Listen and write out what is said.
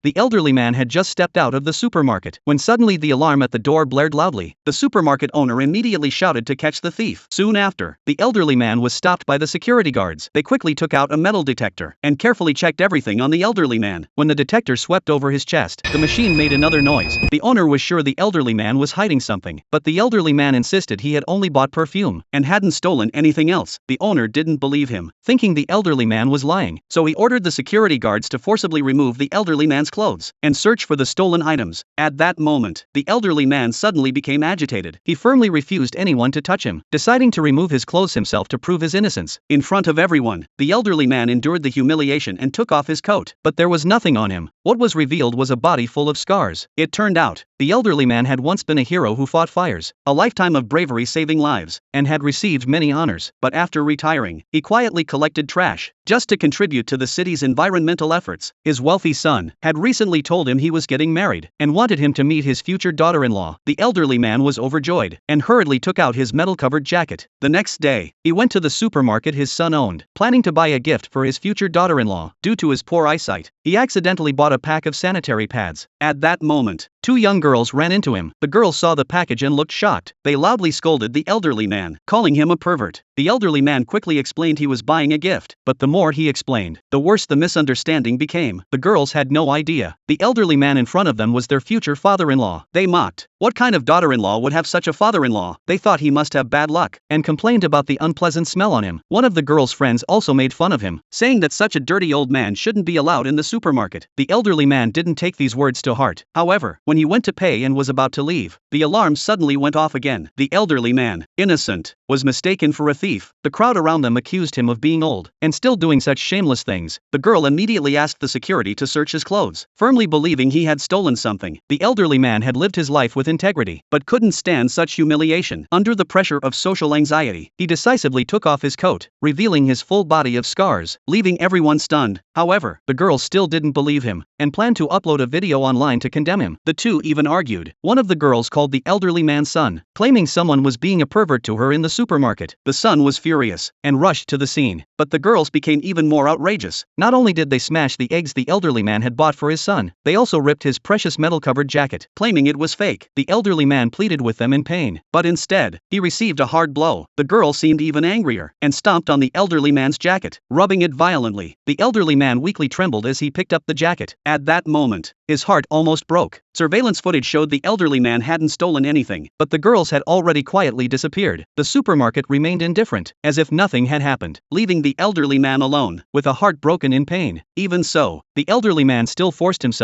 The elderly man had just stepped out of the supermarket when suddenly the alarm at the door blared loudly. The supermarket owner immediately shouted to catch the thief. Soon after, the elderly man was stopped by the security guards. They quickly took out a metal detector and carefully checked everything on the elderly man. When the detector swept over his chest, the machine made another noise. The owner was sure the elderly man was hiding something, but the elderly man insisted he had only bought perfume and hadn't stolen anything else. The owner didn't believe him, thinking the elderly man was lying, so he ordered the security guards to forcibly remove the elderly man's clothes and search for the stolen items. At that moment, the elderly man suddenly became agitated. He firmly refused anyone to touch him, deciding to remove his clothes himself to prove his innocence. In front of everyone, the elderly man endured the humiliation and took off his coat, but there was nothing on him. What was revealed was a body full of scars. It turned out, the elderly man had once been a hero who fought fires, a lifetime of bravery saving lives, and had received many honors. But after retiring, he quietly collected trash, just to contribute to the city's environmental efforts. His wealthy son had recently told him he was getting married and wanted him to meet his future daughter-in-law. The elderly man was overjoyed and hurriedly took out his metal-covered jacket. The next day, he went to the supermarket his son owned, planning to buy a gift for his future daughter-in-law. Due to his poor eyesight, he accidentally bought a pack of sanitary pads. At that moment, two young girls ran into him. The girls saw the package and looked shocked. They loudly scolded the elderly man, calling him a pervert. The elderly man quickly explained he was buying a gift, but the more he explained, the worse the misunderstanding became. The girls had no idea the elderly man in front of them was their future father-in-law. They mocked. What kind of daughter-in-law would have such a father-in-law? They thought he must have bad luck, and complained about the unpleasant smell on him. One of the girl's friends also made fun of him, saying that such a dirty old man shouldn't be allowed in the supermarket. The elderly man didn't take these words to heart. However, when he went to pay and was about to leave, the alarm suddenly went off again. The elderly man, innocent, was mistaken for a thief. The crowd around them accused him of being old and still doing such shameless things. The girl immediately asked the security to search his clothes, firmly believing he had stolen something. The elderly man had lived his life with integrity, but couldn't stand such humiliation. Under the pressure of social anxiety, he decisively took off his coat, revealing his full body of scars, leaving everyone stunned. However, the girl still didn't believe him and planned to upload a video online to condemn him. The two even argued. One of the girls called the elderly man's son, claiming someone was being a pervert to her in the supermarket. The son was furious and rushed to the scene, but the girls became even more outrageous. Not only did they smash the eggs the elderly man had bought for his son, they also ripped his precious metal-covered jacket, claiming it was fake. The elderly man pleaded with them in pain, but instead, he received a hard blow. The girl seemed even angrier and stomped on the elderly man's jacket, rubbing it violently. The elderly man weakly trembled as he picked up the jacket. At that moment, his heart almost broke. Surveillance footage showed the elderly man hadn't stolen anything, but the girls had already quietly disappeared. The supermarket remained indifferent, as if nothing had happened, leaving the elderly man alone, with a heart broken in pain. Even so, the elderly man still forced himself